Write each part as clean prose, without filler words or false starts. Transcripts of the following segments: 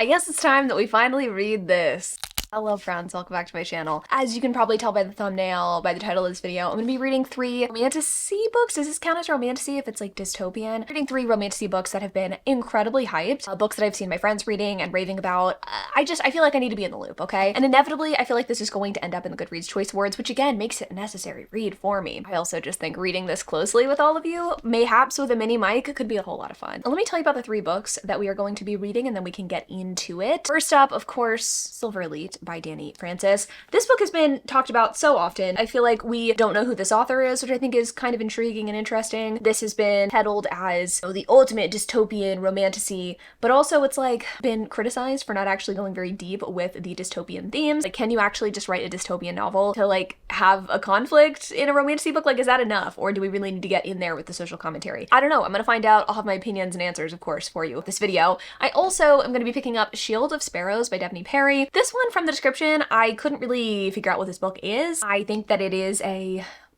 I guess it's time that we finally read this. Hello friends, welcome back to my channel. As you can probably tell by the thumbnail, by the title of this video, I'm gonna be reading 3 Romantasy books. Does this count as Romantasy if it's like dystopian? Reading 3 Romantasy books that have been incredibly hyped, books that I've seen my friends reading and raving about. I feel like I need to be in the loop, okay? And inevitably, I feel like this is going to end up in the Goodreads Choice Awards, which again makes it a necessary read for me. I also just think reading this closely with all of you, mayhaps with a mini mic, could be a whole lot of fun. Let me tell you about the 3 books that we are going to be reading and then we can get into it. First up, of course, Silver Elite by Danny Francis. This book has been talked about so often. I feel like we don't know who this author is, which I think is kind of intriguing and interesting. This has been peddled as the ultimate dystopian romantasy, but also it's like been criticized for not actually going very deep with the dystopian themes. Like, can you actually just write a dystopian novel to like have a conflict in a romantasy book? Like, is that enough? Or do we really need to get in there with the social commentary? I don't know. I'm gonna find out. I'll have my opinions and answers, of course, for you with this video. I also am gonna be picking up Shield of Sparrows by Daphne Perry. This one from the description, I couldn't really figure out what this book is. I think that it is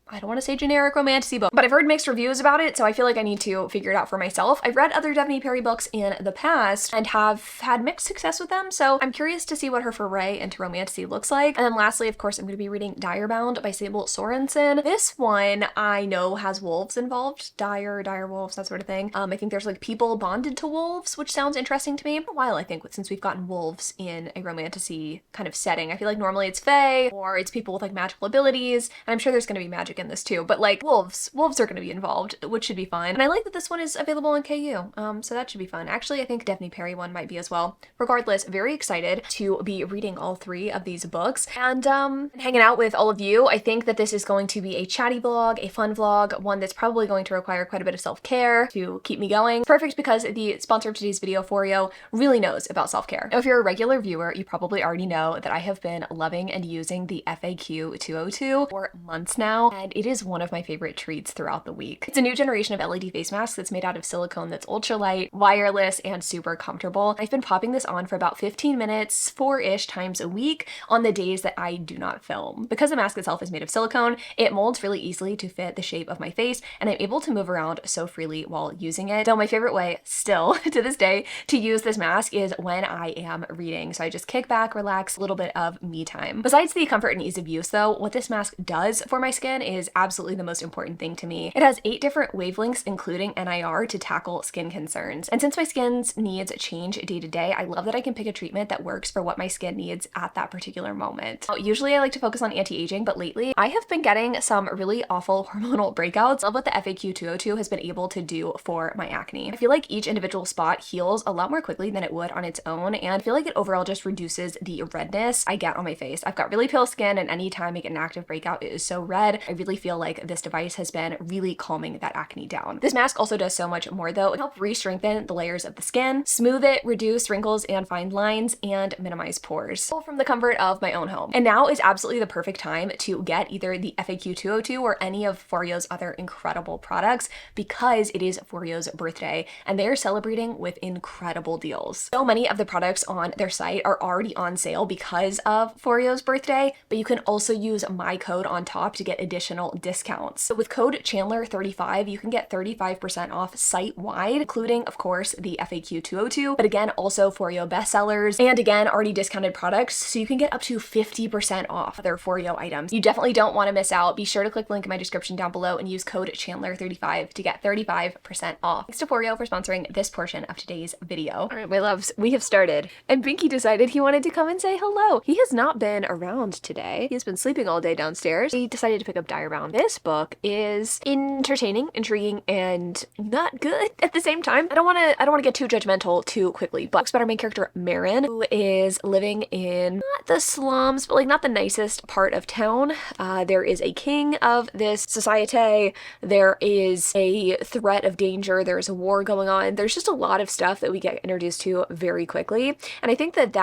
I don't want to say generic romantasy book, but I've heard mixed reviews about it, so I feel like I need to figure it out for myself. I've read other Daphne Perry books in the past and have had mixed success with them, so I'm curious to see what her foray into romantasy looks like. And then lastly, of course, I'm going to be reading Direbound by Sable Sorensen. This one I know has wolves involved, dire wolves, that sort of thing. I think there's like people bonded to wolves, which sounds interesting to me. For a while, I think, since we've gotten wolves in a romantasy kind of setting. I feel like normally it's fae or it's people with like magical abilities, and I'm sure there's going to be magic in this too, but like wolves are going to be involved, which should be fun. And I like that this one is available on KU, so that should be fun. Actually, I think Daphne Perry one might be as well. Regardless, very excited to be reading all 3 of these books and hanging out with all of you. I think that this is going to be a chatty vlog, a fun vlog, one that's probably going to require quite a bit of self-care to keep me going. Perfect because the sponsor of today's video, Foreo, really knows about self-care. Now, if you're a regular viewer, you probably already know that I have been loving and using the FAQ 202 for months now, and it is one of my favorite treats throughout the week. It's a new generation of LED face masks that's made out of silicone that's ultralight, wireless, and super comfortable. I've been popping this on for about 15 minutes, 4-ish times a week on the days that I do not film. Because the mask itself is made of silicone, it molds really easily to fit the shape of my face, and I'm able to move around so freely while using it. So my favorite way, still to this day, to use this mask is when I am reading. So I just kick back, relax, a little bit of me time. Besides the comfort and ease of use though, what this mask does for my skin is absolutely the most important thing to me. It has 8 different wavelengths, including NIR, to tackle skin concerns. And since my skin's needs change day to day, I love that I can pick a treatment that works for what my skin needs at that particular moment. Now, usually I like to focus on anti-aging, but lately I have been getting some really awful hormonal breakouts. I love what the FAQ 202 has been able to do for my acne. I feel like each individual spot heals a lot more quickly than it would on its own, and I feel like it overall just reduces the redness I get on my face. I've got really pale skin, and anytime I get an active breakout, it is so red. I really feel like this device has been really calming that acne down. This mask also does so much more though. It helps re-strengthen the layers of the skin, smooth it, reduce wrinkles and fine lines, and minimize pores. All from the comfort of my own home. And now is absolutely the perfect time to get either the FAQ 202 or any of Foreo's other incredible products because it is Foreo's birthday and they are celebrating with incredible deals. So many of the products on their site are already on sale because of Foreo's birthday, but you can also use my code on top to get additional discounts. So with code Chandler35, you can get 35% off site-wide, including, of course, the FAQ 202, but again, also Foreo bestsellers, and again, already discounted products, so you can get up to 50% off other Foreo items. You definitely don't want to miss out. Be sure to click the link in my description down below and use code Chandler35 to get 35% off. Thanks to Foreo for sponsoring this portion of today's video. All right, my loves, we have started, and Binky decided he wanted to come and say hello. He has not been around today. He has been sleeping all day downstairs. He decided to pick up Direbound. This book is entertaining, intriguing, and not good at the same time. I don't want to get too judgmental too quickly, but it's about our main character Marin, who is living in not the slums, but like not the nicest part of town. There is a king of this society. There is a threat of danger. There's a war going on. There's just a lot of stuff that we get introduced to very quickly, and I think that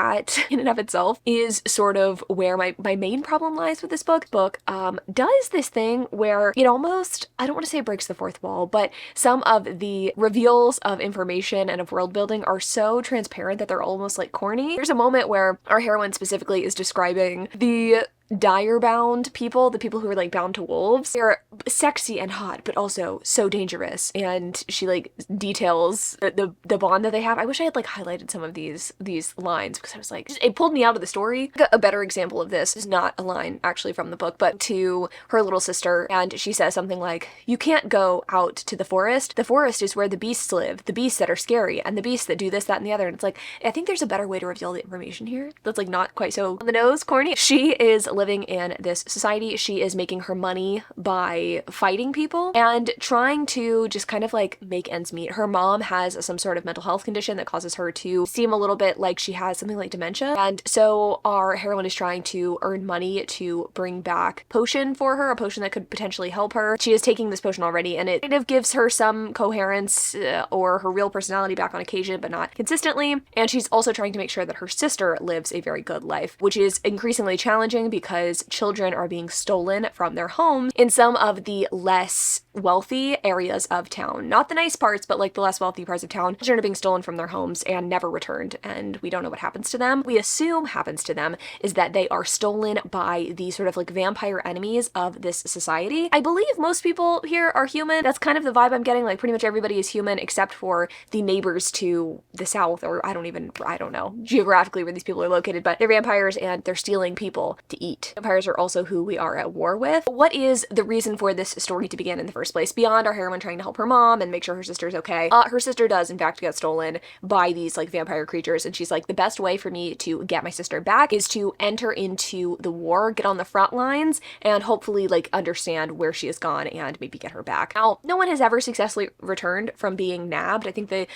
in and of itself is sort of where my main problem lies with this book. Does this thing where it almost, I don't want to say breaks the fourth wall, but some of the reveals of information and of world building are so transparent that they're almost like corny. There's a moment where our heroine specifically is describing the dire-bound people, the people who are like bound to wolves, they're sexy and hot, but also so dangerous. And she like details the bond that they have. I wish I had like highlighted some of these lines because I was like, it pulled me out of the story. A better example of this is not a line actually from the book, but to her little sister, and she says something like, "You can't go out to the forest. The forest is where the beasts live, the beasts that are scary, and the beasts that do this, that, and the other." And it's like, I think there's a better way to reveal the information here that's like not quite so on the nose, corny. She is living in this society. She is making her money by fighting people and trying to just kind of like make ends meet. Her mom has some sort of mental health condition that causes her to seem a little bit like she has something like dementia. And so our heroine is trying to earn money to bring back potion for her, a potion that could potentially help her. She is taking this potion already, and it kind of gives her some coherence or her real personality back on occasion, but not consistently. And she's also trying to make sure that her sister lives a very good life, which is increasingly challenging because children are being stolen from their homes in some of the less wealthy areas of town. Not the nice parts, but like the less wealthy parts of town. Children are being stolen from their homes and never returned, and we don't know what happens to them. We assume happens to them is that they are stolen by the sort of like vampire enemies of this society. I believe most people here are human. That's kind of the vibe I'm getting. Like pretty much everybody is human except for the neighbors to the south, or I don't know geographically where these people are located, but they're vampires and they're stealing people to eat. Vampires are also who we are at war with. What is the reason for this story to begin in the first place, beyond our heroine trying to help her mom and make sure her sister's okay? Her sister does in fact get stolen by these like vampire creatures, and she's like, the best way for me to get my sister back is to enter into the war, get on the front lines, and hopefully like understand where she has gone and maybe get her back. Now, no one has ever successfully returned from being nabbed. I think the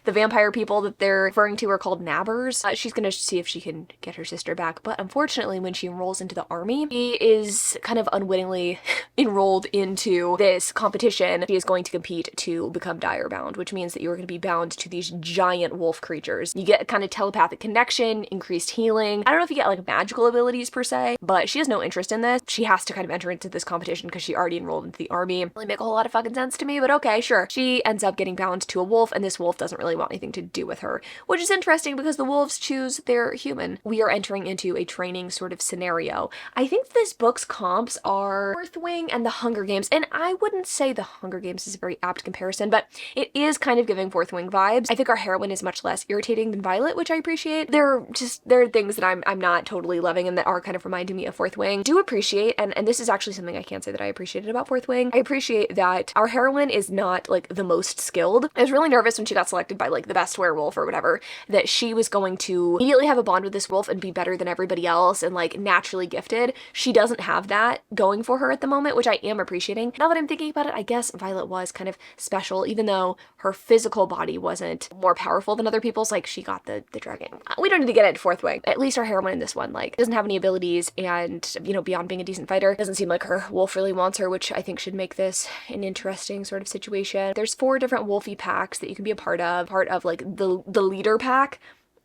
vampire people that they're referring to are called nabbers. She's gonna see if she can get her sister back, but unfortunately when she enrolls into the army, she is kind of unwittingly enrolled into this competition. She is going to compete to become dire bound, which means that you're going to be bound to these giant wolf creatures. You get a kind of telepathic connection, increased healing. I don't know if you get like magical abilities per se, but she has no interest in this. She has to kind of enter into this competition because she already enrolled into the army. Really make a whole lot of fucking sense to me, but okay, sure. She ends up getting bound to a wolf, and this wolf doesn't really want anything to do with her, which is interesting because the wolves choose their human. We are entering into a training sort of scenario. I think this book's comps are Earthwing and the Hunger Games, and I wouldn't say the Hunger Games is a very apt comparison, but it is kind of giving Fourth Wing vibes. I think our heroine is much less irritating than Violet, which I appreciate. There are things that I'm not totally loving and that are kind of reminding me of Fourth Wing. Do appreciate, and this is actually something I can't say that I appreciated about Fourth Wing. I appreciate that our heroine is not like the most skilled. I was really nervous when she got selected by like the best werewolf or whatever, that she was going to immediately have a bond with this wolf and be better than everybody else and like naturally gifted. She doesn't have that going for her at the moment, which I am appreciating. Now that I'm thinking about it, I guess Violet was kind of special, even though her physical body wasn't more powerful than other people's. Like she got the dragon. We don't need to get into Fourth Wing. At least our heroine in this one like doesn't have any abilities, and you know, beyond being a decent fighter, doesn't seem like her wolf really wants her, which I think should make this an interesting sort of situation. There's 4 different wolfy packs that you can be a part of like the leader pack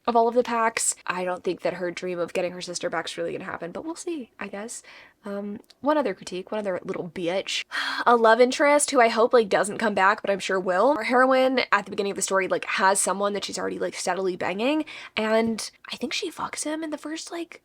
of all of the packs. I don't think that her dream of getting her sister back is really gonna happen, but we'll see, I guess. One other critique, one other little bitch. A love interest who I hope like doesn't come back, but I'm sure will. Our heroine at the beginning of the story like has someone that she's already like steadily banging, and I think she fucks him in the first like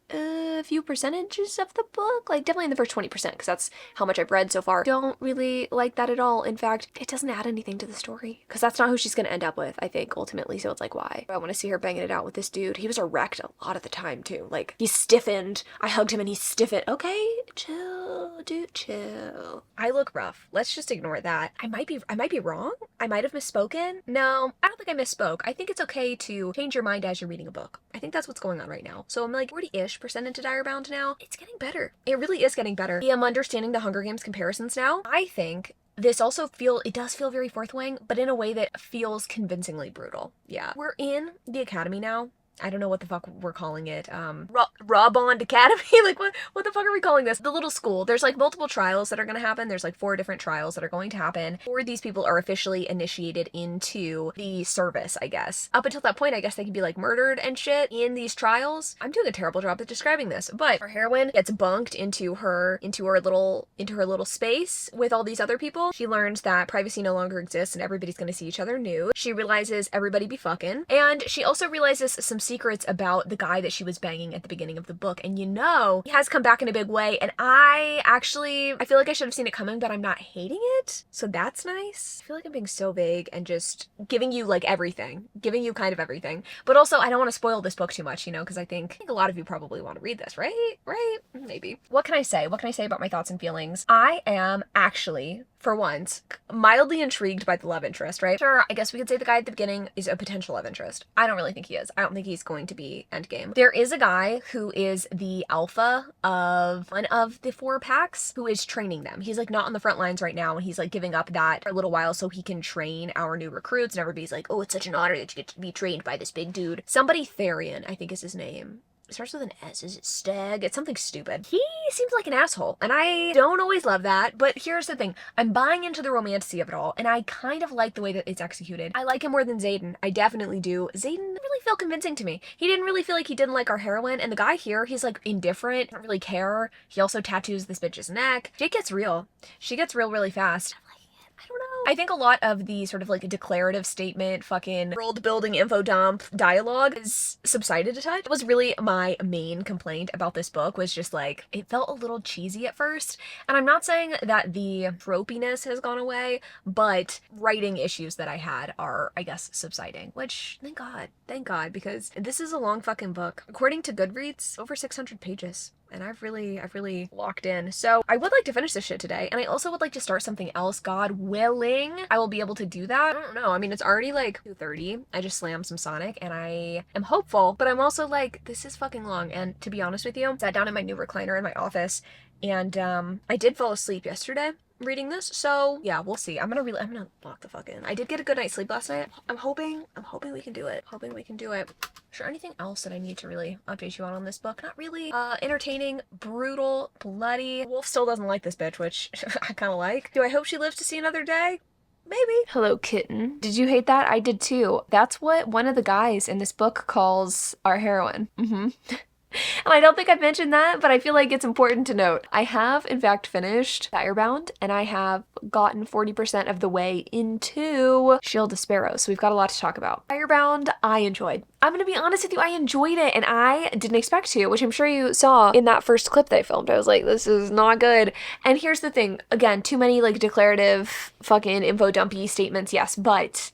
few percentages of the book, like definitely in the first 20%, because that's how much I've read so far. Don't really like that at all. In fact, it doesn't add anything to the story because that's not who she's gonna end up with, I think, ultimately. So it's like, why? I want to see her banging it out with this dude. He was erect a lot of the time too. Like he stiffened. I hugged him and he stiffened. Okay. Chill, dude, chill. I look rough. Let's just ignore that. I might be wrong. I might have misspoken. No, I don't think I misspoke. I think it's okay to change your mind as you're reading a book. I think that's what's going on right now. So I'm like 40-ish% into Direbound now. It's getting better. It really is getting better. I am understanding the Hunger Games comparisons now. I think this also it does feel very Fourth Wing, but in a way that feels convincingly brutal. Yeah. We're in the academy now. I don't know what the fuck we're calling it. Raw Bond Academy? Like, what the fuck are we calling this? The little school. There's like multiple trials that are gonna happen. There's like 4 different trials that are going to happen. 4 of these people are officially initiated into the service, I guess. Up until that point, I guess they could be like murdered and shit in these trials. I'm doing a terrible job at describing this, but our heroine gets bunked into her little space with all these other people. She learns that privacy no longer exists and everybody's gonna see each other nude. She realizes everybody be fucking, and she also realizes some secrets about the guy that she was banging at the beginning of the book. And you know, he has come back in a big way. And I feel like I should have seen it coming, but I'm not hating it. So that's nice. I feel like I'm being so vague and just giving you like everything, giving you kind of everything. But also I don't want to spoil this book too much, you know, because I think a lot of you probably want to read this, right? Right? Maybe. What can I say? What can I say about my thoughts and feelings? I am actually, for once, mildly intrigued by the love interest, right? Sure, I guess we could say the guy at the beginning is a potential love interest. I don't really think he is. I don't think he's going to be endgame. There is a guy who is the alpha of one of the 4 packs who is training them. He's like not on the front lines right now, and he's like giving up that for a little while so he can train our new recruits, and everybody's like, oh, it's such an honor that you get to be trained by this big dude. Somebody Therian, I think is his name. It starts with an S. Is it Stag? It's something stupid. He seems like an asshole, and I don't always love that, but here's the thing. I'm buying into the romantasy of it all, and I kind of like the way that it's executed. I like him more than Xaden. I definitely do. Xaden didn't really feel convincing to me. He didn't really feel like he didn't like our heroine, and the guy here, he's like indifferent, doesn't really care. He also tattoos this bitch's neck. She gets real. She gets real really fast. I don't know. I think a lot of the sort of like declarative statement, fucking world building info dump dialogue has subsided a touch. It was really my main complaint about this book, was just like, it felt a little cheesy at first. And I'm not saying that the tropiness has gone away, but writing issues that I had are, I guess, subsiding, which thank God, because this is a long fucking book. According to Goodreads, over 600 pages. And I've really locked in. So I would like to finish this shit today. And I also would like to start something else. God willing, I will be able to do that. I don't know. I mean, it's already like 2:30. I just slammed some Sonic and I am hopeful, but I'm also like, this is fucking long. And to be honest with you, I sat down in my new recliner in my office and I did fall asleep yesterday reading this, so yeah, we'll see. I'm gonna lock the fuck in. I did get a good night's sleep last night. I'm hoping we can do it. Is there anything else that I need to really update you on this book? Not really. Entertaining, brutal, bloody. Wolf still doesn't like this bitch, which I kind of like. Do I hope she lives to see another day? Maybe. Hello, kitten. Did you hate that? I did too. That's what one of the guys in this book calls our heroine. And I don't think I've mentioned that, but I feel like it's important to note. I have, in fact, finished Firebound, and I have gotten 40% of the way into Shield of Sparrows, so we've got a lot to talk about. Firebound, I enjoyed. I'm gonna be honest with you, I enjoyed it, and I didn't expect to, which I'm sure you saw in that first clip that I filmed. I was like, this is not good. And here's the thing, again, too many like declarative fucking info dumpy statements, yes, but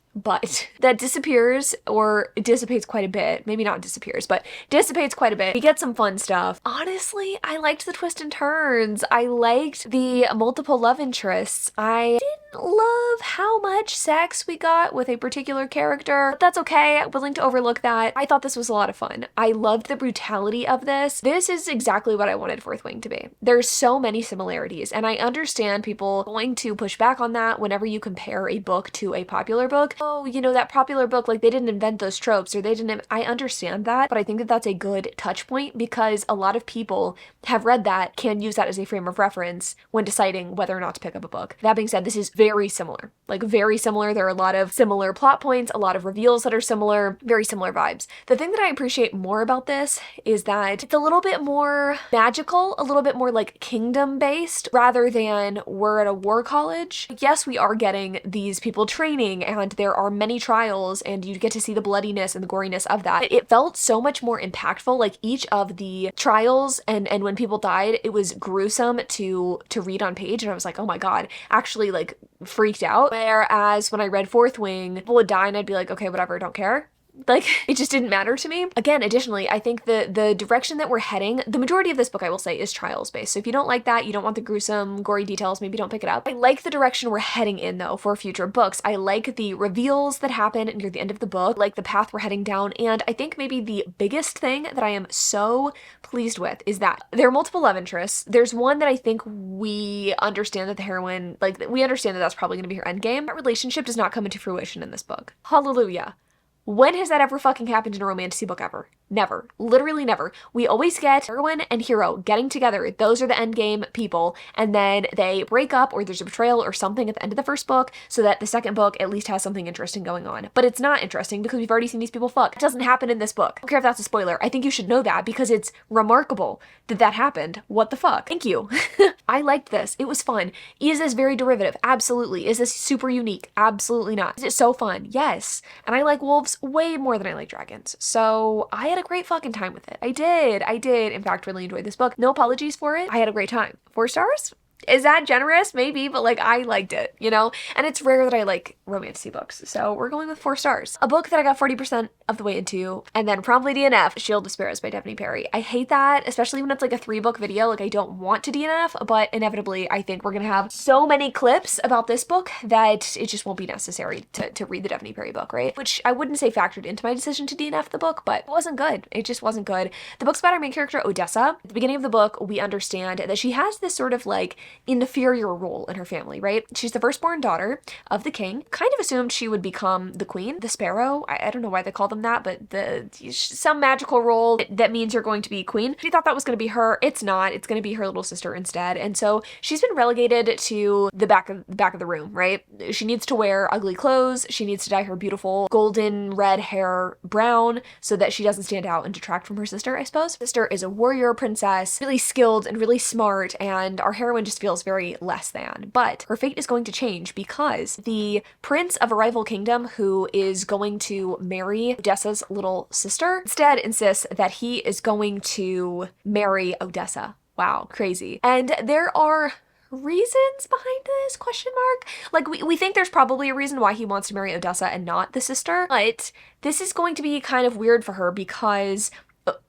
that disappears, or it dissipates quite a bit. Maybe not disappears, but dissipates quite a bit. We get some fun stuff. Honestly, I liked the twists and turns. I liked the multiple love interests. I didn't love how much sex we got with a particular character, but that's okay. I'm willing to overlook that. I thought this was a lot of fun. I loved the brutality of this. This is exactly what I wanted Fourth Wing to be. There's so many similarities, and I understand people going to push back on that whenever you compare a book to a popular book. Oh, you know, that popular book, like they didn't invent those tropes, or they didn't, I understand that, but I think that that's a good touch point because a lot of people have read that, can use that as a frame of reference when deciding whether or not to pick up a book. That being said, this is very similar, like very similar. There are a lot of similar plot points, a lot of reveals that are similar, very similar vibes. The thing that I appreciate more about this is that it's a little bit more magical, a little bit more like kingdom based rather than we're at a war college. Yes, we are getting these people training and there are many trials and you get to see the bloodiness and the goriness of that. It felt so much more impactful. Like each of the trials and when people died, it was gruesome to read on page, and I was like, oh my god, actually like freaked out. Whereas when I read Fourth Wing, people would die and I'd be like, okay, whatever, don't care. Like, it just didn't matter to me. Again, additionally, I think the direction that we're heading, the majority of this book, I will say, is trials-based. So if you don't like that, you don't want the gruesome, gory details, maybe don't pick it up. I like the direction we're heading in, though, for future books. I like the reveals that happen near the end of the book, like the path we're heading down, and I think maybe the biggest thing that I am so pleased with is that there are multiple love interests. There's one that I think we understand that the heroine, like, we understand that that's probably going to be her endgame. That relationship does not come into fruition in this book. Hallelujah. When has that ever fucking happened in a romantasy book ever? Never. Literally never. We always get heroine and hero getting together. Those are the endgame people. And then they break up or there's a betrayal or something at the end of the first book so that the second book at least has something interesting going on. But it's not interesting because we've already seen these people fuck. It doesn't happen in this book. I don't care if that's a spoiler. I think you should know that because it's remarkable that that happened. What the fuck? Thank you. I liked this. It was fun. Is this very derivative? Absolutely. Is this super unique? Absolutely not. Is it so fun? Yes. And I like wolves way more than I like dragons. So I had a great fucking time with it. I did. In fact, really enjoyed this book. No apologies for it. I had a great time. 4 stars? Is that generous? Maybe, but like I liked it, you know? And it's rare that I like romantasy books, so we're going with 4 stars. A book that I got 40% of the way into, and then promptly DNF, Shield of Sparrows by Daphne Perry. I hate that, especially when it's like a 3-book video. Like I don't want to DNF, but inevitably I think we're gonna have so many clips about this book that it just won't be necessary to read the Daphne Perry book, right? Which I wouldn't say factored into my decision to DNF the book, but it wasn't good. It just wasn't good. The book's about our main character, Odessa. At the beginning of the book, we understand that she has this sort of like inferior role in her family, right? She's the firstborn daughter of the king. Kind of assumed she would become the queen, the sparrow. I don't know why they call them that, but some magical role that means you're going to be queen. She thought that was going to be her. It's not. It's going to be her little sister instead. And so she's been relegated to the back of the room, right? She needs to wear ugly clothes. She needs to dye her beautiful golden red hair brown so that she doesn't stand out and detract from her sister, I suppose. Sister is a warrior princess, really skilled and really smart, and our heroine just feels very less than. But her fate is going to change because the prince of a rival kingdom who is going to marry Odessa's little sister instead insists that he is going to marry Odessa. Wow, crazy. And there are reasons behind this, question mark? Like we think there's probably a reason why he wants to marry Odessa and not the sister, but this is going to be kind of weird for her because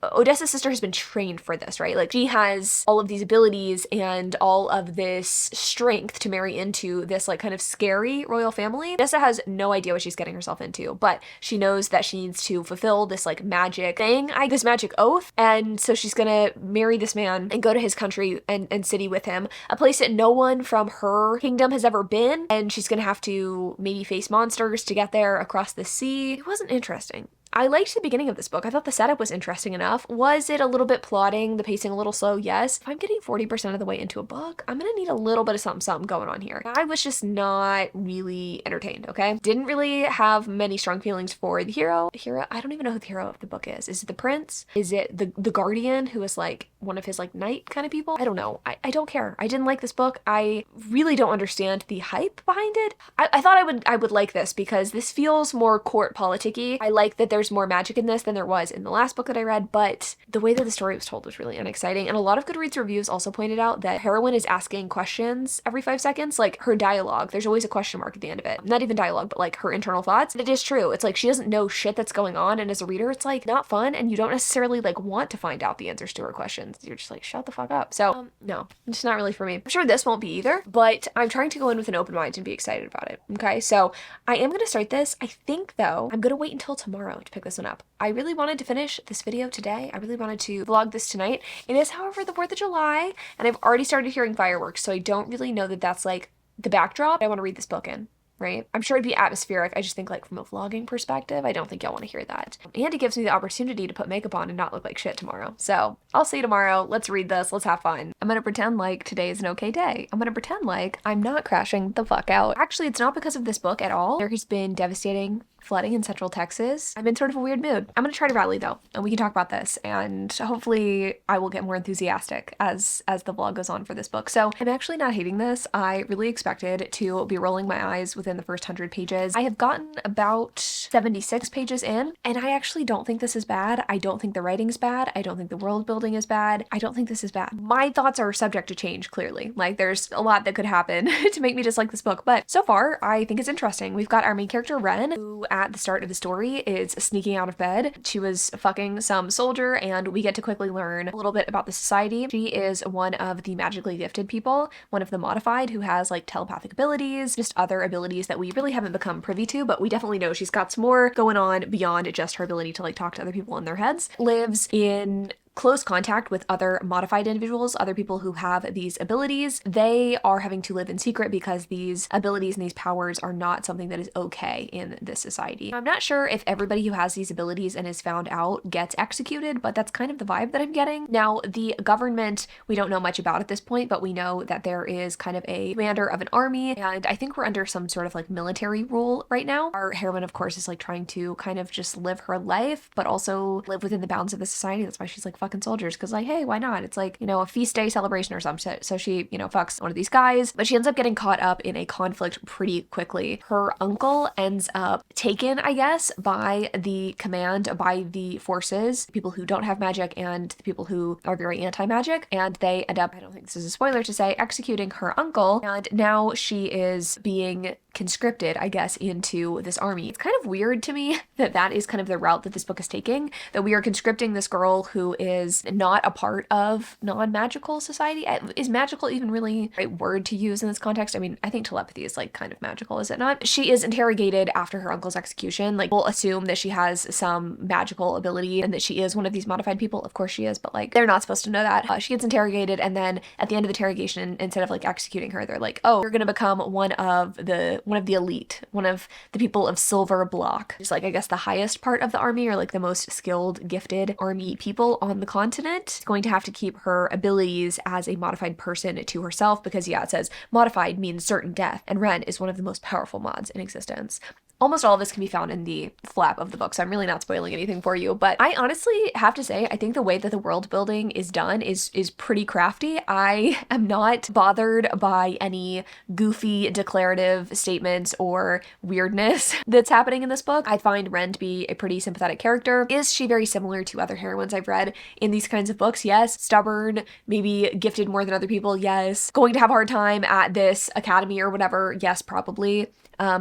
Odessa's sister has been trained for this, right? Like she has all of these abilities and all of this strength to marry into this like kind of scary royal family. Odessa has no idea what she's getting herself into, but she knows that she needs to fulfill this like magic thing, this magic oath. And so she's gonna marry this man and go to his country and city with him, a place that no one from her kingdom has ever been. And she's gonna have to maybe face monsters to get there across the sea. It wasn't interesting. I liked the beginning of this book. I thought the setup was interesting enough. Was it a little bit plodding, the pacing a little slow? Yes. If I'm getting 40% of the way into a book, I'm gonna need a little bit of something going on here. I was just not really entertained, okay? Didn't really have many strong feelings for the hero. I don't even know who the hero of the book is. Is it the prince? Is it the guardian who is like one of his like knight kind of people? I don't know. I don't care. I didn't like this book. I really don't understand the hype behind it. I thought I would like this because this feels more court politic-y. I like that there's more magic in this than there was in the last book that I read, but the way that the story was told was really unexciting. And a lot of Goodreads reviews also pointed out that heroine is asking questions every 5 seconds, like her dialogue. There's always a question mark at the end of it. Not even dialogue, but like her internal thoughts. And it is true. It's like she doesn't know shit that's going on, and as a reader, it's like not fun, and you don't necessarily like want to find out the answers to her questions. You're just like, shut the fuck up. So no, it's not really for me. I'm sure this won't be either, but I'm trying to go in with an open mind and be excited about it. Okay, so I am gonna start this. I think though I'm gonna wait until tomorrow to pick this one up. I really wanted to finish this video today. I really wanted to vlog this tonight. It is, however, the 4th of July, and I've already started hearing fireworks, so I don't really know that that's like the backdrop I want to read this book in. Right? I'm sure it'd be atmospheric. I just think like from a vlogging perspective, I don't think y'all want to hear that. And it gives me the opportunity to put makeup on and not look like shit tomorrow. So I'll see you tomorrow. Let's read this. Let's have fun. I'm gonna pretend like today is an okay day. I'm gonna pretend like I'm not crashing the fuck out. Actually, it's not because of this book at all. There has been devastating flooding in central Texas. I'm in sort of a weird mood. I'm gonna try to rally though, and we can talk about this, and hopefully I will get more enthusiastic as the vlog goes on for this book. So I'm actually not hating this. I really expected to be rolling my eyes within the first 100 pages. I have gotten about 76 pages in, and I actually don't think this is bad. I don't think the writing's bad. I don't think the world building is bad. I don't think this is bad. My thoughts are subject to change, clearly. Like there's a lot that could happen to make me dislike this book, but so far I think it's interesting. We've got our main character Ren, who at the start of the story is sneaking out of bed. She was fucking some soldier, and we get to quickly learn a little bit about the society. She is one of the magically gifted people, one of the modified, who has like telepathic abilities, just other abilities that we really haven't become privy to, but we definitely know she's got some more going on beyond just her ability to like talk to other people in their heads. Lives in close contact with other modified individuals, other people who have these abilities, they are having to live in secret because these abilities and these powers are not something that is okay in this society. I'm not sure if everybody who has these abilities and is found out gets executed, but that's kind of the vibe that I'm getting. Now, the government, we don't know much about at this point, but we know that there is kind of a commander of an army, and I think we're under some sort of like military rule right now. Our heroine, of course, is like trying to kind of just live her life, but also live within the bounds of the society. That's why she's like fucking soldiers, because like, hey, why not? It's like, you know, a feast day celebration or something. So she, you know, fucks one of these guys, but she ends up getting caught up in a conflict pretty quickly. Her uncle ends up taken, I guess, by the command, by the forces, people who don't have magic and the people who are very anti-magic, and they end up, I don't think this is a spoiler to say, executing her uncle, and now she is being conscripted, I guess, into this army. It's kind of weird to me that that is kind of the route that this book is taking, that we are conscripting this girl who is not a part of non-magical society. Is magical even really the right word to use in this context? I mean, I think telepathy is like kind of magical, is it not? She is interrogated after her uncle's execution. Like, we'll assume that she has some magical ability and that she is one of these modified people. Of course she is, but like, they're not supposed to know that. She gets interrogated, and then at the end of the interrogation, instead of like executing her, they're like, oh, you're gonna become one of the elite, one of the people of silver block. Just like, I guess, the highest part of the army, or like the most skilled, gifted army people on the continent. She's going to have to keep her abilities as a modified person to herself because, yeah, it says modified means certain death, and Ren is one of the most powerful mods in existence. Almost all of this can be found in the flap of the book, so I'm really not spoiling anything for you. But I honestly have to say, I think the way that the world building is done is pretty crafty. I am not bothered by any goofy declarative statements or weirdness that's happening in this book. I find Ren to be a pretty sympathetic character. Is she very similar to other heroines I've read in these kinds of books? Yes. Stubborn, maybe gifted more than other people? Yes. Going to have a hard time at this academy or whatever? Yes, probably.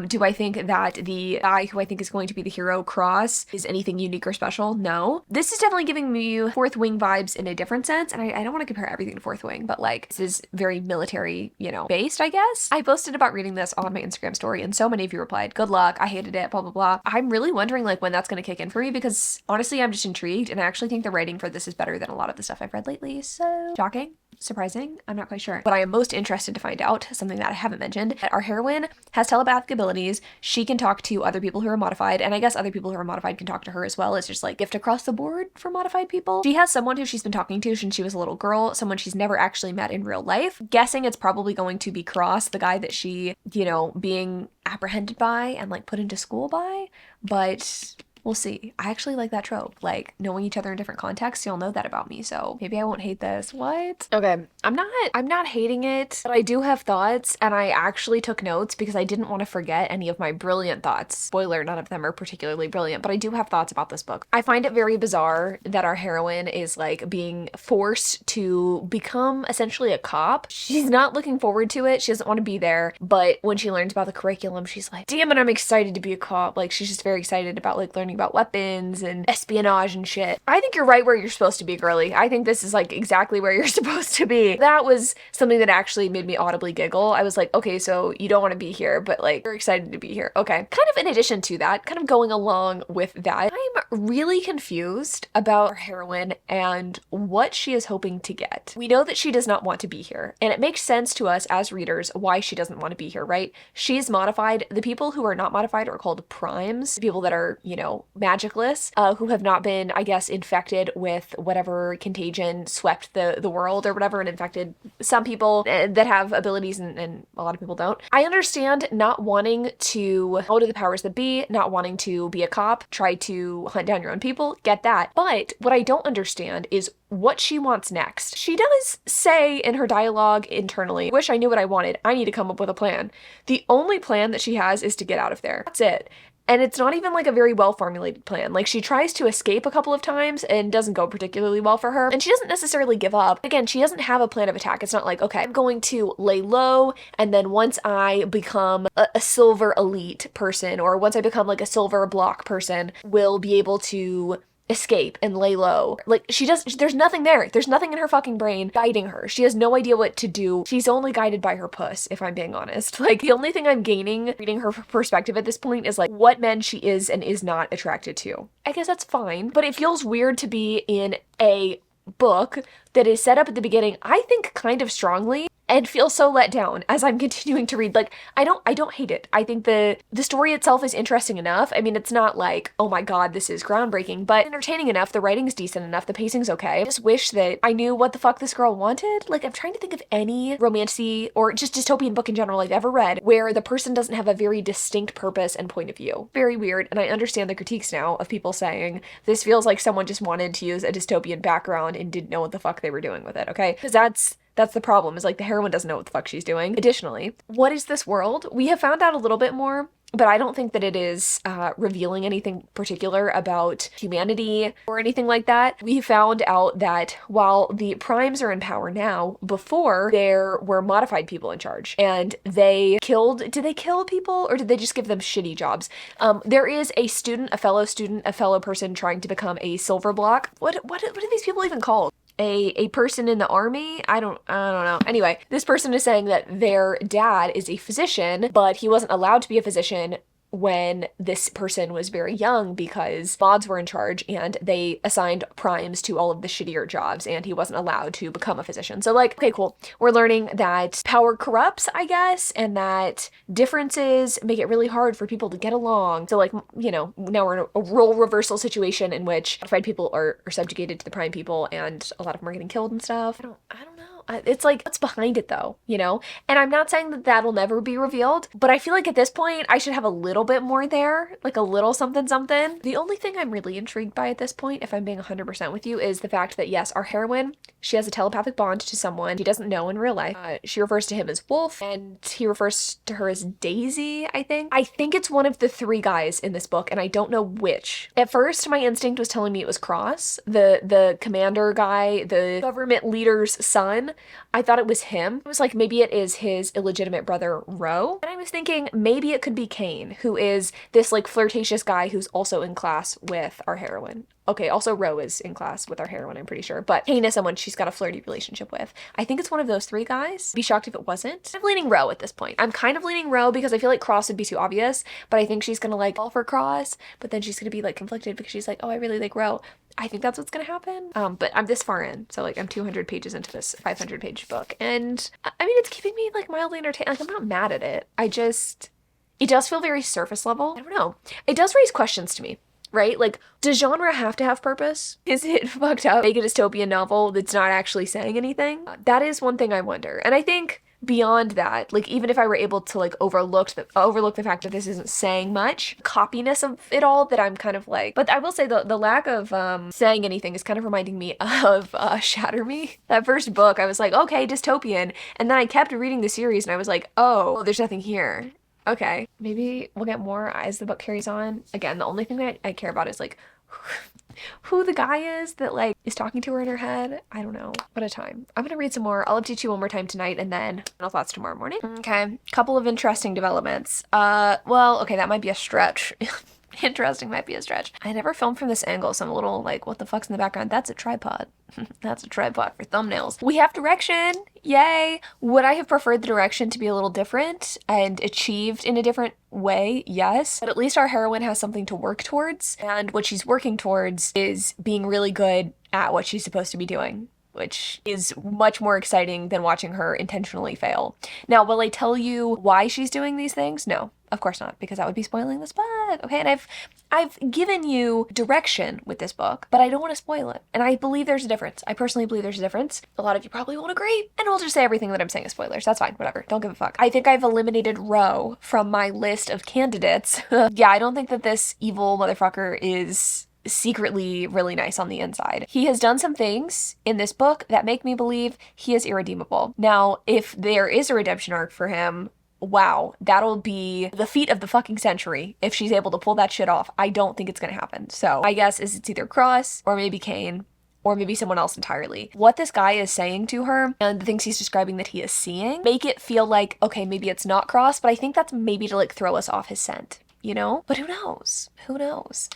Do I think that the guy who I think is going to be the hero, Cross, is anything unique or special? No. This is definitely giving me Fourth Wing vibes in a different sense, and I don't want to compare everything to Fourth Wing, but like, this is very military, you know, based, I guess. I posted about reading this on my Instagram story, and so many of you replied, good luck, I hated it, blah, blah, blah. I'm really wondering like when that's going to kick in for me, because honestly, I'm just intrigued, and I actually think the writing for this is better than a lot of the stuff I've read lately, so shocking. Surprising? I'm not quite sure. But I am most interested to find out, something that I haven't mentioned, that our heroine has telepathic abilities. She can talk to other people who are modified, and I guess other people who are modified can talk to her as well. It's just like gift across the board for modified people. She has someone who she's been talking to since she was a little girl, someone she's never actually met in real life. Guessing it's probably going to be Cross, the guy that she, you know, being apprehended by and like put into school by, but we'll see. I actually like that trope, like knowing each other in different contexts. You'll know that about me, so maybe I won't hate this. What? Okay, I'm not hating it, but I do have thoughts, and I actually took notes because I didn't want to forget any of my brilliant thoughts. Spoiler, none of them are particularly brilliant, but I do have thoughts about this book. I find it very bizarre that our heroine is like being forced to become essentially a cop. She's not looking forward to it. She doesn't want to be there, but when she learns about the curriculum, she's like, damn it, I'm excited to be a cop. Like, she's just very excited about like learning about weapons and espionage and shit. I think you're right where you're supposed to be, girly. I think this is like exactly where you're supposed to be. That was something that actually made me audibly giggle. I was like, okay, so you don't want to be here, but like you're excited to be here. Okay. Kind of in addition to that, kind of going along with that, I'm really confused about our heroine and what she is hoping to get. We know that she does not want to be here, and it makes sense to us as readers why she doesn't want to be here, right? She's modified. The people who are not modified are called primes, the people that are, you know, magicless, who have not been, I guess, infected with whatever contagion swept the world or whatever and infected some people that have abilities and a lot of people don't. I understand not wanting to go to the powers that be, not wanting to be a cop, try to hunt down your own people, get that. But what I don't understand is what she wants next. She does say in her dialogue internally, wish I knew what I wanted. I need to come up with a plan. The only plan that she has is to get out of there. That's it. And it's not even like a very well formulated plan. Like, she tries to escape a couple of times and doesn't go particularly well for her. And she doesn't necessarily give up. Again, she doesn't have a plan of attack. It's not like, okay, I'm going to lay low, and then once I become a silver elite person, or once I become like a silver block person, we'll be able to escape and lay low. Like, there's nothing there. There's nothing in her fucking brain guiding her. She has no idea what to do. She's only guided by her puss, if I'm being honest. Like, the only thing I'm gaining reading her perspective at this point is like what men she is and is not attracted to. I guess that's fine, but it feels weird to be in a book that is set up at the beginning, I think kind of strongly, and feel so let down as I'm continuing to read. Like, I don't hate it. I think the story itself is interesting enough. I mean, it's not like, oh my god, this is groundbreaking, but entertaining enough, the writing's decent enough, the pacing's okay. I just wish that I knew what the fuck this girl wanted. Like, I'm trying to think of any romantasy or just dystopian book in general I've ever read where the person doesn't have a very distinct purpose and point of view. Very weird, and I understand the critiques now of people saying this feels like someone just wanted to use a dystopian background and didn't know what the fuck they were doing with it, okay? Because that's the problem, is like the heroine doesn't know what the fuck she's doing. Additionally, what is this world? We have found out a little bit more, but I don't think that it is revealing anything particular about humanity or anything like that. We found out that while the primes are in power now, before there were modified people in charge, and they killed, did they kill people or did they just give them shitty jobs? There is a fellow person trying to become a silver block. What are these people even called? A person in the army? I don't know. Anyway, this person is saying that their dad is a physician, but he wasn't allowed to be a physician when this person was very young because mods were in charge and they assigned primes to all of the shittier jobs and he wasn't allowed to become a physician. So like, okay, cool. We're learning that power corrupts, I guess, and that differences make it really hard for people to get along. So like, you know, now we're in a role reversal situation in which modified people are subjugated to the prime people and a lot of them are getting killed and stuff. I don't know. It's like, what's behind it though, you know? And I'm not saying that that'll never be revealed, but I feel like at this point I should have a little bit more there, like a little something something. The only thing I'm really intrigued by at this point, if I'm being 100% with you, is the fact that yes, our heroine, she has a telepathic bond to someone she doesn't know in real life. She refers to him as Wolf and he refers to her as Daisy, I think. I think it's one of the three guys in this book and I don't know which. At first my instinct was telling me it was Cross, the commander guy, the government leader's son. I thought it was him. It was like, maybe it is his illegitimate brother, Ro. And I was thinking maybe it could be Kane, who is this like flirtatious guy who's also in class with our heroine. Okay, also Ro is in class with our heroine, I'm pretty sure. But Kane is someone she's got a flirty relationship with. I think it's one of those three guys. Be shocked if it wasn't. I'm leaning Ro at this point. I'm kind of leaning Ro because I feel like Cross would be too obvious, but I think she's gonna like fall for Cross, but then she's gonna be like conflicted because she's like, oh, I really like Ro. I think that's what's gonna happen. But I'm this far in, so like I'm 200 pages into this 500-page book, and I mean, it's keeping me like mildly entertained. Like, I'm not mad at it. It does feel very surface level. I don't know. It does raise questions to me. Right? Like, does genre have to have purpose? Is it fucked up? Make a dystopian novel that's not actually saying anything? That is one thing I wonder. And I think beyond that, like, even if I were able to like overlook the fact that this isn't saying much, coppiness of it all, that I'm kind of like, but I will say the lack of saying anything is kind of reminding me of Shatter Me. That first book, I was like, okay, dystopian, and then I kept reading the series and I was like, oh, there's nothing here. Okay, maybe we'll get more as the book carries on. Again, the only thing that I care about is like who the guy is that like is talking to her in her head. I don't know. What a time. I'm gonna read some more. I'll update you one more time tonight and then final thoughts tomorrow morning. Okay, couple of interesting developments. Well, okay, that might be a stretch. Interesting might be a stretch. I never filmed from this angle, so I'm a little like, what the fuck's in the background? That's a tripod. That's a tripod for thumbnails. We have direction! Yay! Would I have preferred the direction to be a little different and achieved in a different way? Yes. But at least our heroine has something to work towards, and what she's working towards is being really good at what she's supposed to be doing, which is much more exciting than watching her intentionally fail. Now, will I tell you why she's doing these things? No, of course not, because that would be spoiling this book. Okay, and I've given you direction with this book, but I don't want to spoil it. And I believe there's a difference. I personally believe there's a difference. A lot of you probably won't agree, and I'll just say everything that I'm saying is spoilers. That's fine, whatever. Don't give a fuck. I think I've eliminated Ro from my list of candidates. Yeah, I don't think that this evil motherfucker is secretly really nice on the inside. He has done some things in this book that make me believe he is irredeemable. Now, if there is a redemption arc for him, wow, that'll be the feat of the fucking century if she's able to pull that shit off. I don't think it's gonna happen. So my guess is it's either Cross or maybe Kane or maybe someone else entirely. What this guy is saying to her and the things he's describing that he is seeing make it feel like, okay, maybe it's not Cross, but I think that's maybe to like throw us off his scent, you know? But who knows? Who knows?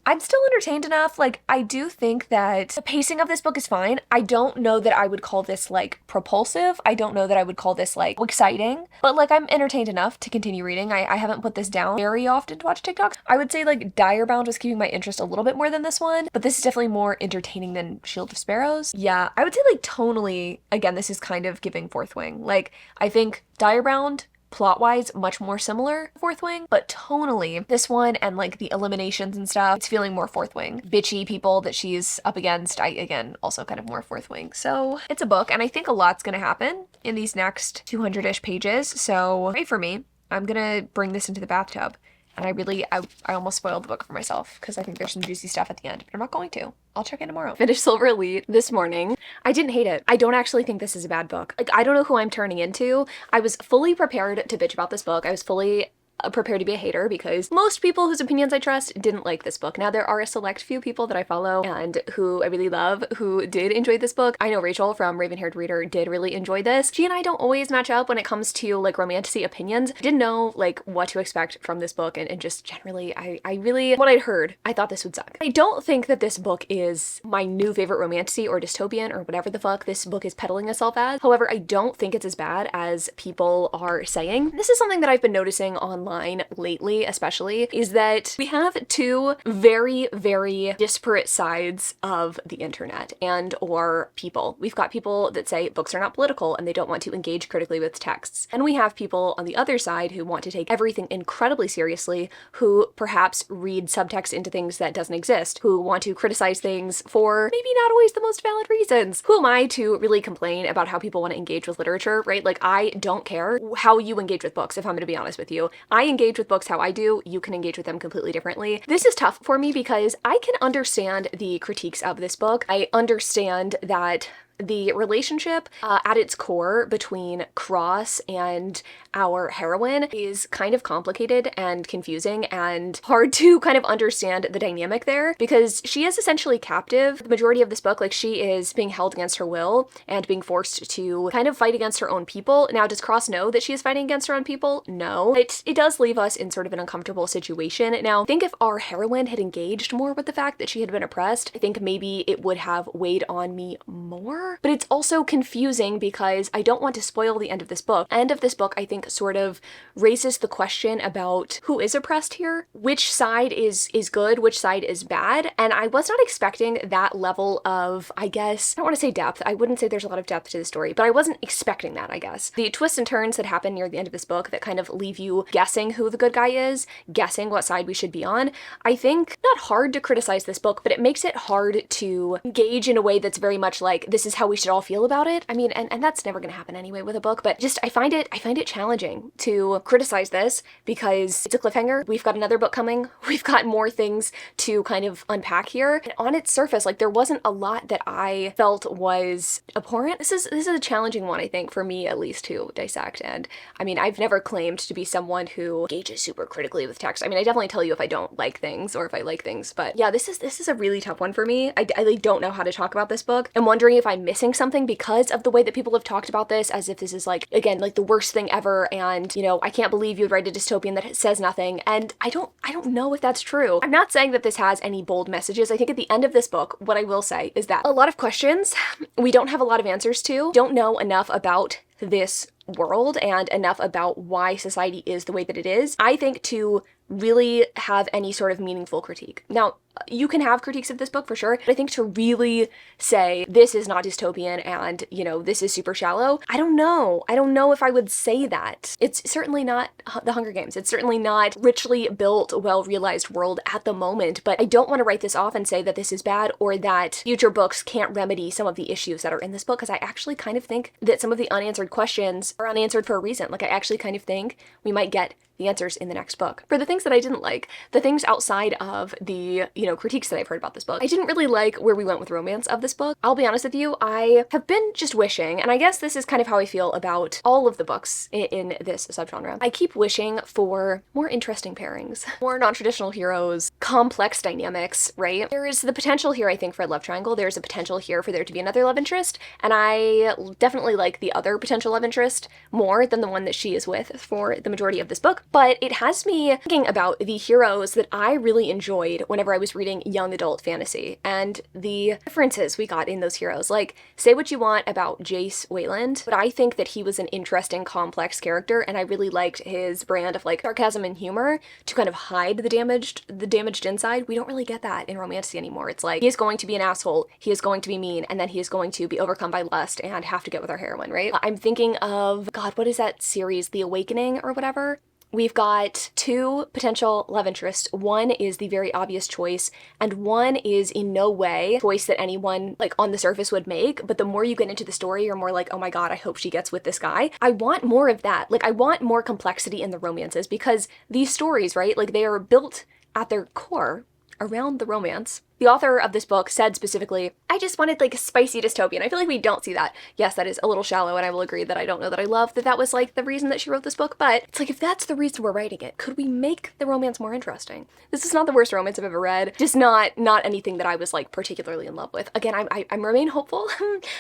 I'm still entertained enough. Like, I do think that the pacing of this book is fine. I don't know that I would call this, like, propulsive. I don't know that I would call this, like, exciting. But, like, I'm entertained enough to continue reading. I haven't put this down very often to watch TikToks. I would say, like, Direbound was keeping my interest a little bit more than this one. But this is definitely more entertaining than Shield of Sparrows. Yeah, I would say, like, tonally, again, this is kind of giving Fourth Wing. Like, I think Direbound, plot-wise, much more similar to Fourth Wing, but tonally, this one and like the eliminations and stuff, it's feeling more Fourth Wing. Bitchy people that she's up against, again, also kind of more Fourth Wing. So it's a book, and I think a lot's gonna happen in these next 200-ish pages, so pray for me. I'm gonna bring this into the bathtub. And I almost spoiled the book for myself because I think there's some juicy stuff at the end, but I'm not going to. I'll check in tomorrow. Finished Silver Elite this morning. I didn't hate it. I don't actually think this is a bad book. Like, I don't know who I'm turning into. I was fully prepared to bitch about this book. I was fully prepared to be a hater because most people whose opinions I trust didn't like this book. Now, there are a select few people that I follow and who I really love who did enjoy this book. I know Rachel from Raven-Haired Reader did really enjoy this. She and I don't always match up when it comes to like romantasy opinions. I didn't know like what to expect from this book, and just generally I really, what I'd heard, I thought this would suck. I don't think that this book is my new favorite romantasy or dystopian or whatever the fuck this book is peddling itself as. However, I don't think it's as bad as people are saying. This is something that I've been noticing online lately, especially, is that we have two very, very disparate sides of the internet and or people. We've got people that say books are not political and they don't want to engage critically with texts. And we have people on the other side who want to take everything incredibly seriously, who perhaps read subtext into things that doesn't exist, who want to criticize things for maybe not always the most valid reasons. Who am I to really complain about how people want to engage with literature, right? Like, I don't care how you engage with books, if I'm going to be honest with you. I engage with books how I do, you can engage with them completely differently. This is tough for me because I can understand the critiques of this book. I understand that the relationship at its core between Cross and our heroine is kind of complicated and confusing and hard to kind of understand the dynamic there, because she is essentially captive. The majority of this book, like, she is being held against her will and being forced to kind of fight against her own people. Now, does Cross know that she is fighting against her own people? No. It does leave us in sort of an uncomfortable situation. Now, I think if our heroine had engaged more with the fact that she had been oppressed, I think maybe it would have weighed on me more. But it's also confusing because I don't want to spoil the end of this book. End of this book, I think, sort of raises the question about who is oppressed here, which side is good, which side is bad, and I was not expecting that level of, I guess, I don't want to say depth. I wouldn't say there's a lot of depth to the story, but I wasn't expecting that, I guess. The twists and turns that happen near the end of this book that kind of leave you guessing who the good guy is, guessing what side we should be on, I think not hard to criticize this book, but it makes it hard to engage in a way that's very much like, this is how we should all feel about it. I mean, and that's never gonna happen anyway with a book, but just I find it challenging to criticize this because it's a cliffhanger. We've got another book coming. We've got more things to kind of unpack here. And on its surface, like, there wasn't a lot that I felt was abhorrent. This is a challenging one, I think, for me at least, to dissect. And I mean, I've never claimed to be someone who engages super critically with text. I mean, I definitely tell you if I don't like things or if I like things, but yeah, this is a really tough one for me. I like, don't know how to talk about this book. I'm wondering if I'm missing something because of the way that people have talked about this, as if this is like, again, like the worst thing ever, and you know, I can't believe you'd write a dystopian that says nothing, and I don't know if that's true. I'm not saying that this has any bold messages. I think at the end of this book, what I will say is that a lot of questions we don't have a lot of answers to, don't know enough about this world and enough about why society is the way that it is, I think, to really have any sort of meaningful critique. Now, you can have critiques of this book for sure, but I think to really say this is not dystopian and, you know, this is super shallow, I don't know. I don't know if I would say that. It's certainly not The Hunger Games. It's certainly not richly built, well-realized world at the moment, but I don't want to write this off and say that this is bad or that future books can't remedy some of the issues that are in this book, because I actually kind of think that some of the unanswered questions are unanswered for a reason. Like, I actually kind of think we might get the answers in the next book. For the things that I didn't like, the things outside of the, you know, critiques that I've heard about this book, I didn't really like where we went with romance of this book. I'll be honest with you, I have been just wishing, and I guess this is kind of how I feel about all of the books in this subgenre. I keep wishing for more interesting pairings, more non-traditional heroes, complex dynamics, right? There is the potential here, I think, for a love triangle. There's a potential here for there to be another love interest, and I definitely like the other potential love interest more than the one that she is with for the majority of this book. But it has me thinking about the heroes that I really enjoyed whenever I was was reading young adult fantasy, and the differences we got in those heroes. Like, say what you want about Jace Wayland, but I think that he was an interesting, complex character, and I really liked his brand of like sarcasm and humor to kind of hide the damaged inside. We don't really get that in Romantasy anymore. It's like, he is going to be an asshole, he is going to be mean, and then he is going to be overcome by lust and have to get with our heroine, right? I'm thinking of, God, what is that series? The Awakening or whatever? We've got two potential love interests. One is the very obvious choice, and one is in no way a choice that anyone like on the surface would make, but the more you get into the story, you're more like, oh my god, I hope she gets with this guy. I want more of that. Like, I want more complexity in the romances, because these stories, right, like they are built at their core around the romance. The author of this book said specifically, I just wanted like a spicy dystopian. I feel like we don't see that. Yes, that is a little shallow, and I will agree that I don't know that I love that was like the reason that she wrote this book, but it's like, if that's the reason we're writing it, could we make the romance more interesting? This is not the worst romance I've ever read, just not anything that I was like particularly in love with. Again, I remain hopeful.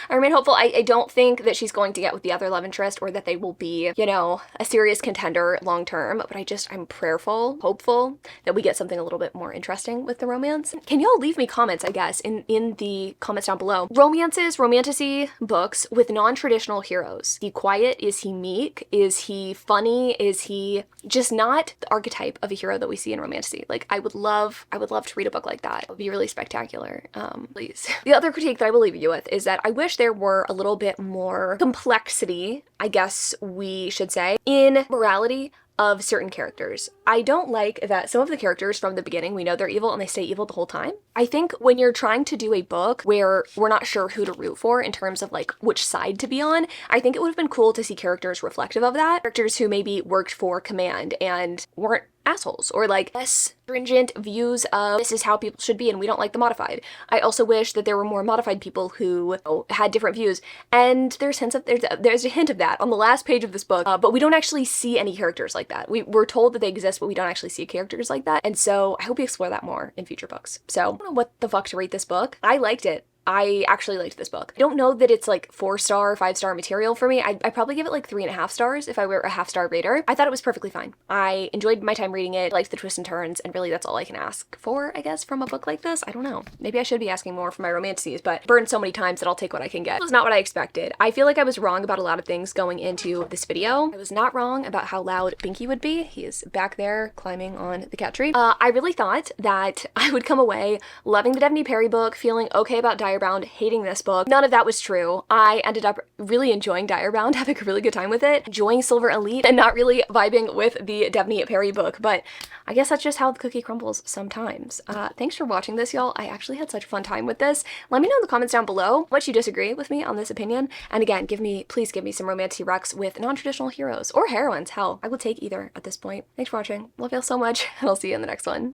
I remain hopeful. I don't think that she's going to get with the other love interest, or that they will be, you know, a serious contender long term, but I'm prayerful, hopeful that we get something a little bit more interesting with the romance. Can y'all leave me comments, I guess, in the comments down below. Romances, romantasy books with non-traditional heroes. Is he quiet? Is he meek? Is he funny? Is he just not the archetype of a hero that we see in romantasy? Like, I would love to read a book like that. It would be really spectacular. Please. The other critique that I will leave you with is that I wish there were a little bit more complexity, I guess we should say, in morality of certain characters. I don't like that some of the characters from the beginning, we know they're evil and they stay evil the whole time. I think when you're trying to do a book where we're not sure who to root for in terms of like which side to be on, I think it would have been cool to see characters reflective of that. Characters who maybe worked for command and weren't assholes, or like less stringent views of this is how people should be and we don't like the modified. I also wish that there were more modified people who had different views, and there's a hint of that on the last page of this book, but we don't actually see any characters like that. We're told that they exist, but we don't actually see characters like that, and so I hope we explore that more in future books. So I don't know what the fuck to rate this book. I liked it. I actually liked this book. I don't know that it's like 4-star, 5-star material for me. I'd probably give it like 3.5 stars if I were a half-star rater. I thought it was perfectly fine. I enjoyed my time reading it, liked the twists and turns, and really that's all I can ask for, I guess, from a book like this. I don't know. Maybe I should be asking more for my romantasies, but burned so many times that I'll take what I can get. It was not what I expected. I feel like I was wrong about a lot of things going into this video. I was not wrong about how loud Binky would be. He is back there climbing on the cat tree. I really thought that I would come away loving the Devney Perry book, feeling okay about Direbound, hating this book. None of that was true. I ended up really enjoying Direbound, having a really good time with it, enjoying Silver Elite, and not really vibing with the Devney Perry book, but I guess that's just how the cookie crumbles sometimes. Thanks for watching this, y'all. I actually had such a fun time with this. Let me know in the comments down below what you disagree with me on this opinion, and again, please give me some romantasy recs with non-traditional heroes or heroines. Hell, I will take either at this point. Thanks for watching. Love y'all so much, and I'll see you in the next one.